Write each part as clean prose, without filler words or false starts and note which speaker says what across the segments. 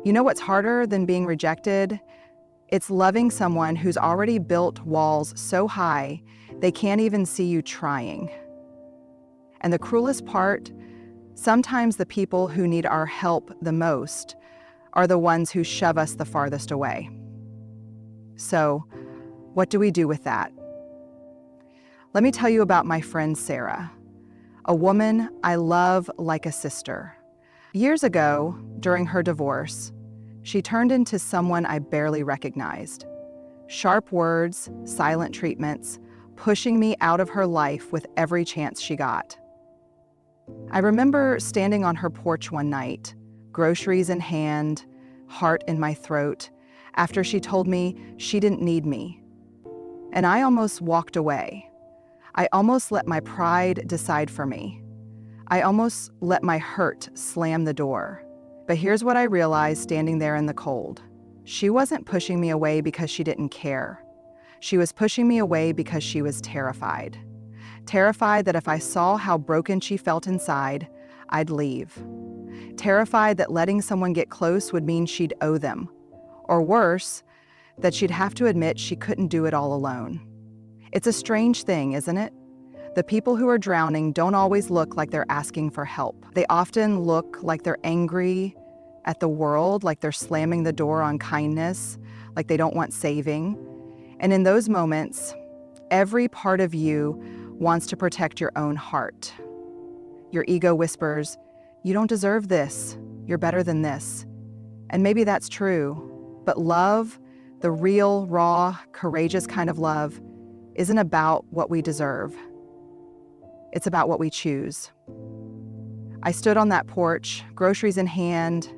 Speaker 1: You know what's harder than being rejected? It's loving someone who's already built walls so high they can't even see you trying. And the cruelest part, sometimes the people who need our help the most are the ones who shove us the farthest away. So, what do we do with that? Let me tell you about my friend Sarah, a woman I love like a sister. Years ago, during her divorce, she turned into someone I barely recognized. Sharp words, silent treatments, pushing me out of her life with every chance she got. I remember standing on her porch one night, groceries in hand, heart in my throat, after she told me she didn't need me. And I almost walked away. I almost let my pride decide for me. I almost let my hurt slam the door. But here's what I realized standing there in the cold. She wasn't pushing me away because she didn't care. She was pushing me away because she was terrified. Terrified that if I saw how broken she felt inside, I'd leave. Terrified that letting someone get close would mean she'd owe them. Or worse, that she'd have to admit she couldn't do it all alone. It's a strange thing, isn't it? The people who are drowning don't always look like they're asking for help. They often look like they're angry at the world, like they're slamming the door on kindness, like they don't want saving. And in those moments, every part of you wants to protect your own heart. Your ego whispers, "You don't deserve this. You're better than this." And maybe that's true, but love, the real, raw, courageous kind of love, isn't about what we deserve. It's about what we choose. I stood on that porch, groceries in hand,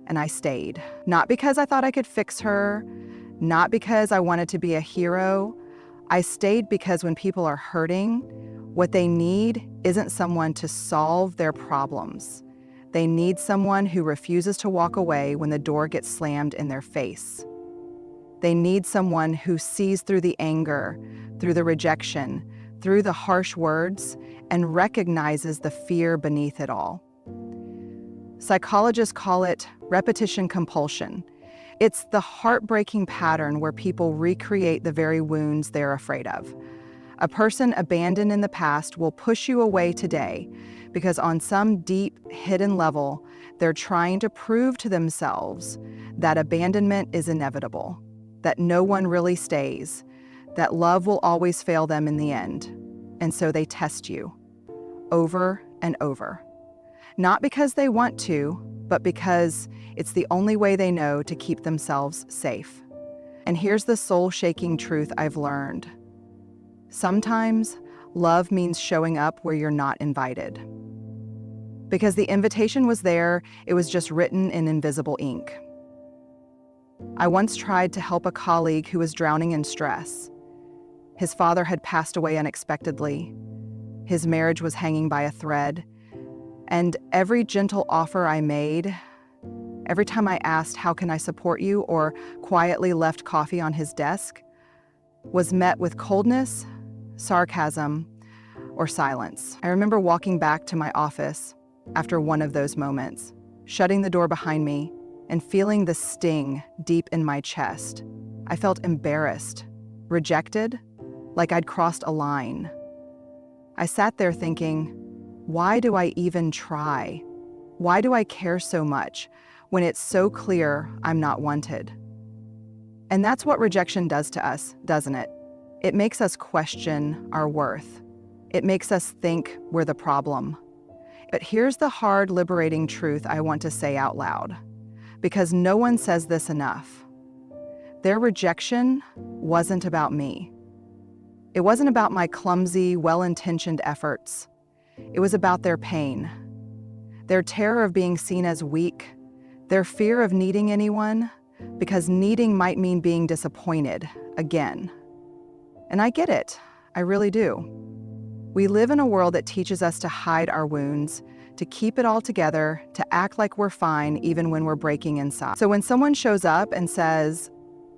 Speaker 1: and I stayed. Not because I thought I could fix her, not because I wanted to be a hero. I stayed because when people are hurting, what they need isn't someone to solve their problems. They need someone who refuses to walk away when the door gets slammed in their face. They need someone who sees through the anger, through the rejection, through the harsh words, and recognizes the fear beneath it all. Psychologists call it repetition compulsion. It's the heartbreaking pattern where people recreate the very wounds they're afraid of. A person abandoned in the past will push you away today because on some deep, hidden level, they're trying to prove to themselves that abandonment is inevitable, that no one really stays, that love will always fail them in the end. And so they test you over and over. Not because they want to, but because it's the only way they know to keep themselves safe. And here's the soul-shaking truth I've learned. Sometimes love means showing up where you're not invited. Because the invitation was there, it was just written in invisible ink. I once tried to help a colleague who was drowning in stress. His father had passed away unexpectedly. His marriage was hanging by a thread. And every gentle offer I made, every time I asked, "How can I support you?" or quietly left coffee on his desk, was met with coldness, sarcasm, or silence. I remember walking back to my office after one of those moments, shutting the door behind me and feeling the sting deep in my chest. I felt embarrassed, rejected, like I'd crossed a line. I sat there thinking, why do I even try? Why do I care so much when it's so clear I'm not wanted? And that's what rejection does to us, doesn't it? It makes us question our worth. It makes us think we're the problem. But here's the hard, liberating truth I want to say out loud, because no one says this enough. Their rejection wasn't about me. It wasn't about my clumsy, well-intentioned efforts. It was about their pain, their terror of being seen as weak, their fear of needing anyone, because needing might mean being disappointed again. And I get it, I really do. We live in a world that teaches us to hide our wounds, to keep it all together, to act like we're fine even when we're breaking inside. So when someone shows up and says,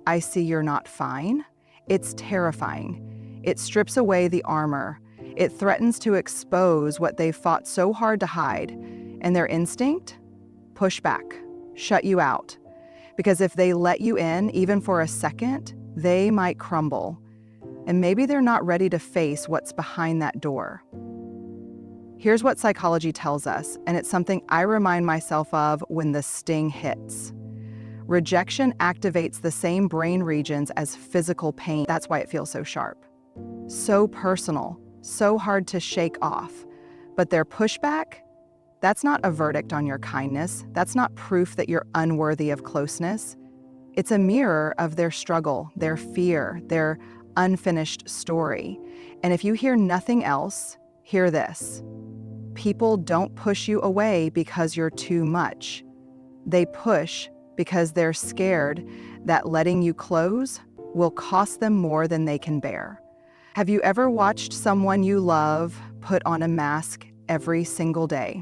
Speaker 1: "I see you're not fine," it's terrifying. It strips away the armor. It threatens to expose what they've fought so hard to hide. And their instinct? Push back, shut you out, Because if they let you in, even for a second, they might crumble. And maybe they're not ready to face what's behind that door. Here's what psychology tells us, and it's something I remind myself of when the sting hits. Rejection activates the same brain regions as physical pain. That's why it feels so sharp. So personal, so hard to shake off. But their pushback, that's not a verdict on your kindness. That's not proof that you're unworthy of closeness. It's a mirror of their struggle, their fear, their unfinished story. And if you hear nothing else, hear this. People don't push you away because you're too much. They push because they're scared that letting you close will cost them more than they can bear. Have you ever watched someone you love put on a mask every single day?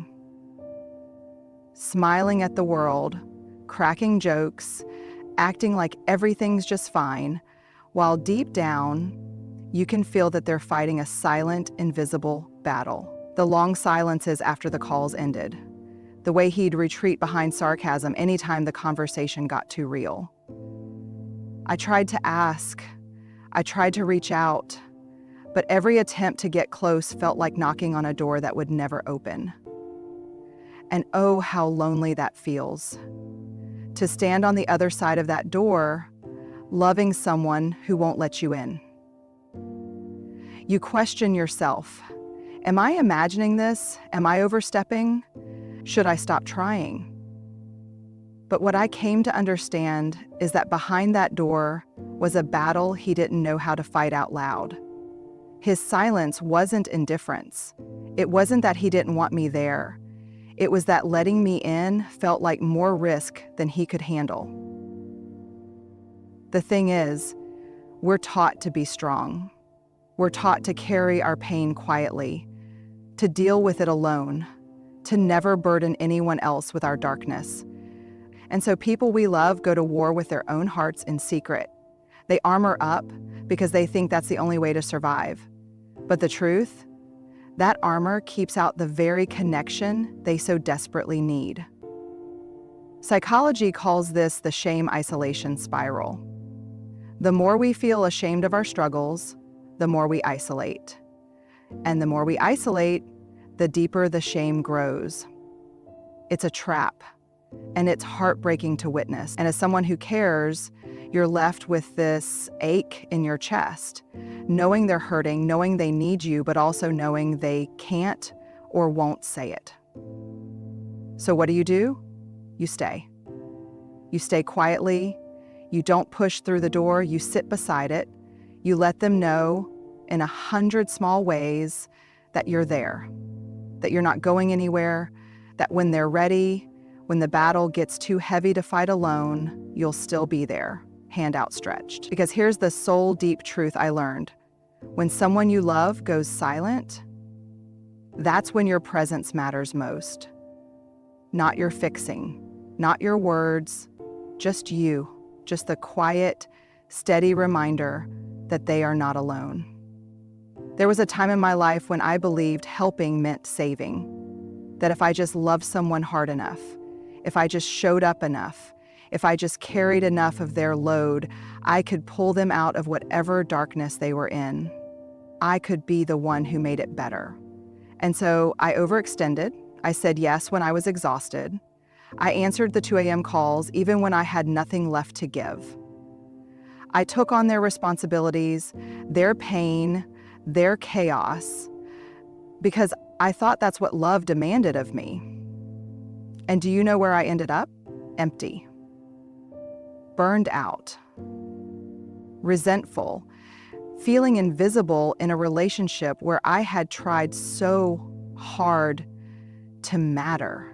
Speaker 1: Smiling at the world, cracking jokes, acting like everything's just fine, while deep down, you can feel that they're fighting a silent, invisible battle. The long silences after the calls ended. The way he'd retreat behind sarcasm anytime the conversation got too real. I tried to ask. I tried to reach out. But every attempt to get close felt like knocking on a door that would never open. And oh, how lonely that feels. To stand on the other side of that door, loving someone who won't let you in. You question yourself. Am I imagining this? Am I overstepping? Should I stop trying? But what I came to understand is that behind that door was a battle he didn't know how to fight out loud. His silence wasn't indifference. It wasn't that he didn't want me there. It was that letting me in felt like more risk than he could handle. The thing is, we're taught to be strong. We're taught to carry our pain quietly, to deal with it alone, to never burden anyone else with our darkness. And so people we love go to war with their own hearts in secret. They armor up because they think that's the only way to survive. But the truth? That armor keeps out the very connection they so desperately need. Psychology calls this the shame isolation spiral. The more we feel ashamed of our struggles, the more we isolate. And the more we isolate, the deeper the shame grows. It's a trap, and it's heartbreaking to witness. And as someone who cares, you're left with this ache in your chest, knowing they're hurting, knowing they need you, but also knowing they can't or won't say it. So what do? You stay. You stay quietly. You don't push through the door. You sit beside it. You let them know in 100 small ways that you're there, that you're not going anywhere, that when they're ready, when the battle gets too heavy to fight alone, you'll still be there, hand outstretched. Because here's the soul deep truth I learned. When someone you love goes silent, that's when your presence matters most. Not your fixing, not your words, just you, just the quiet, steady reminder that they are not alone. There was a time in my life when I believed helping meant saving. That if I just loved someone hard enough, if I just showed up enough, if I just carried enough of their load, I could pull them out of whatever darkness they were in. I could be the one who made it better. And so I overextended. I said yes when I was exhausted. I answered the 2 a.m. calls even when I had nothing left to give. I took on their responsibilities, their pain, their chaos, because I thought that's what love demanded of me. And do you know where I ended up? Empty. Burned out. Resentful. Feeling invisible in a relationship where I had tried so hard to matter.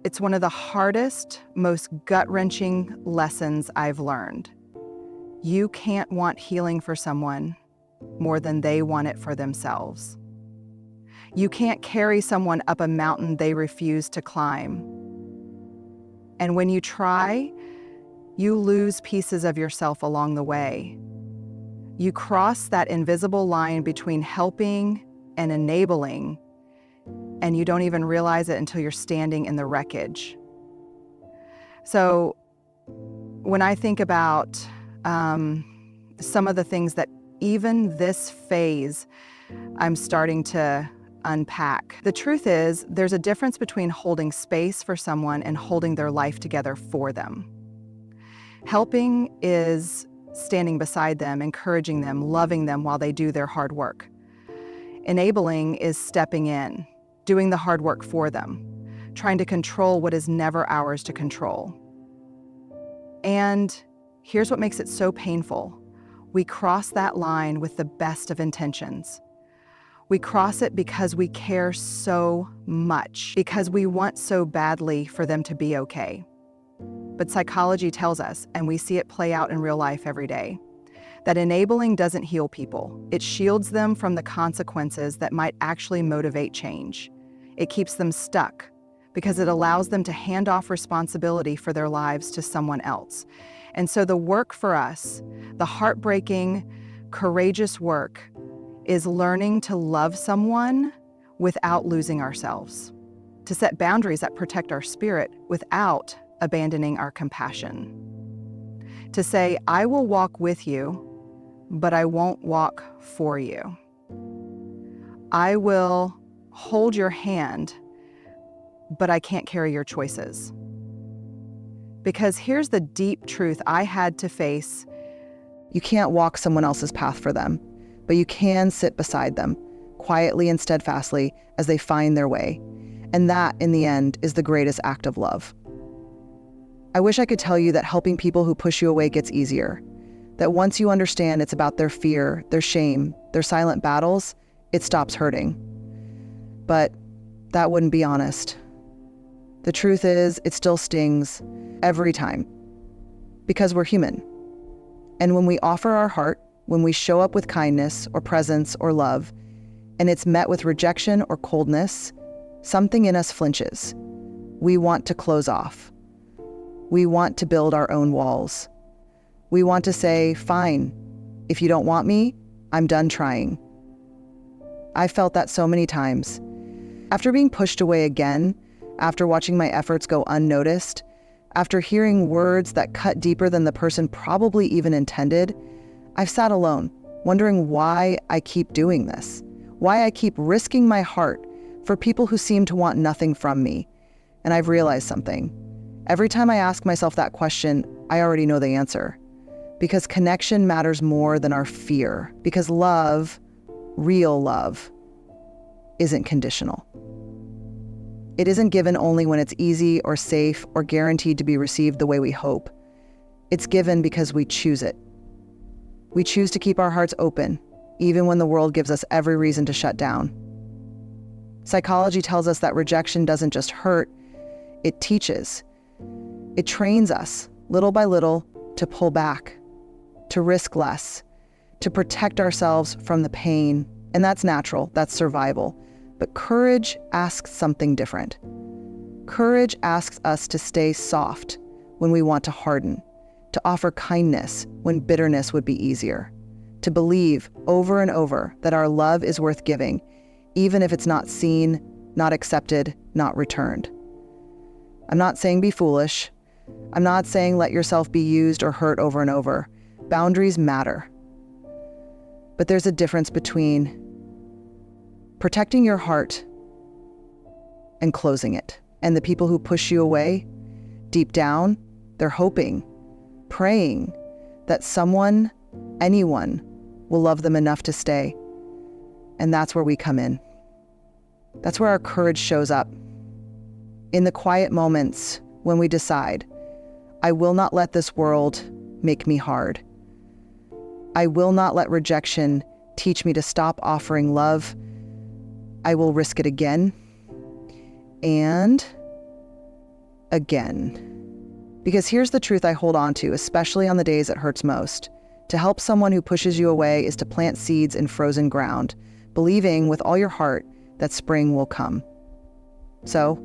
Speaker 1: It's one of the hardest, most gut-wrenching lessons I've learned. You can't want healing for someone more than they want it for themselves. You can't carry someone up a mountain they refuse to climb. And when you try, you lose pieces of yourself along the way. You cross that invisible line between helping and enabling, and you don't even realize it until you're standing in the wreckage. So When I think about some of the things that even this phase I'm starting to unpack, the truth is there's a difference between holding space for someone and holding their life together for them. Helping is standing beside them, encouraging them, loving them while they do their hard work. Enabling is stepping in, doing the hard work for them, trying to control what is never ours to control. And here's what makes it so painful. We cross that line with the best of intentions. We cross it because we care so much, because we want so badly for them to be okay. But psychology tells us, and we see it play out in real life every day, that enabling doesn't heal people. It shields them from the consequences that might actually motivate change. It keeps them stuck because it allows them to hand off responsibility for their lives to someone else. And so the work for us, the heartbreaking, courageous work, is learning to love someone without losing ourselves, to set boundaries that protect our spirit without abandoning our compassion, to say, I will walk with you, but I won't walk for you. I will hold your hand, but I can't carry your choices. Because here's the deep truth I had to face. You can't walk someone else's path for them, but you can sit beside them, quietly and steadfastly, as they find their way. And that, in the end, is the greatest act of love. I wish I could tell you that helping people who push you away gets easier, that once you understand it's about their fear, their shame, their silent battles, it stops hurting. But that wouldn't be honest. The truth is, it still stings every time, because we're human. And when we offer our heart, when we show up with kindness or presence or love, and it's met with rejection or coldness, something in us flinches. We want to close off. We want to build our own walls. We want to say, fine, if you don't want me, I'm done trying. I felt that so many times. After being pushed away again, after watching my efforts go unnoticed, after hearing words that cut deeper than the person probably even intended, I've sat alone, wondering why I keep doing this, why I keep risking my heart for people who seem to want nothing from me. And I've realized something. Every time I ask myself that question, I already know the answer. Because connection matters more than our fear. Because love, real love, isn't conditional. It isn't given only when it's easy or safe or guaranteed to be received the way we hope. It's given because we choose it. We choose to keep our hearts open, even when the world gives us every reason to shut down. Psychology tells us that rejection doesn't just hurt, it teaches. It trains us, little by little, to pull back, to risk less, to protect ourselves from the pain. And that's natural, that's survival. But courage asks something different. Courage asks us to stay soft when we want to harden, to offer kindness when bitterness would be easier, to believe over and over that our love is worth giving, even if it's not seen, not accepted, not returned. I'm not saying be foolish. I'm not saying let yourself be used or hurt over and over. Boundaries matter. But there's a difference between protecting your heart and closing it. And the people who push you away, deep down, they're hoping, praying that someone, anyone, will love them enough to stay. And that's where we come in. That's where our courage shows up. In the quiet moments when we decide, I will not let this world make me hard. I will not let rejection teach me to stop offering love. I will risk it again and again. Because here's the truth I hold on to, especially on the days it hurts most. To help someone who pushes you away is to plant seeds in frozen ground, believing with all your heart that spring will come. So,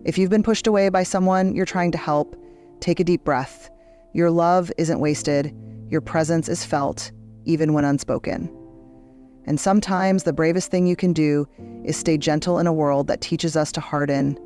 Speaker 1: if you've been pushed away by someone you're trying to help, take a deep breath. Your love isn't wasted. Your presence is felt, even when unspoken. And sometimes the bravest thing you can do is stay gentle in a world that teaches us to harden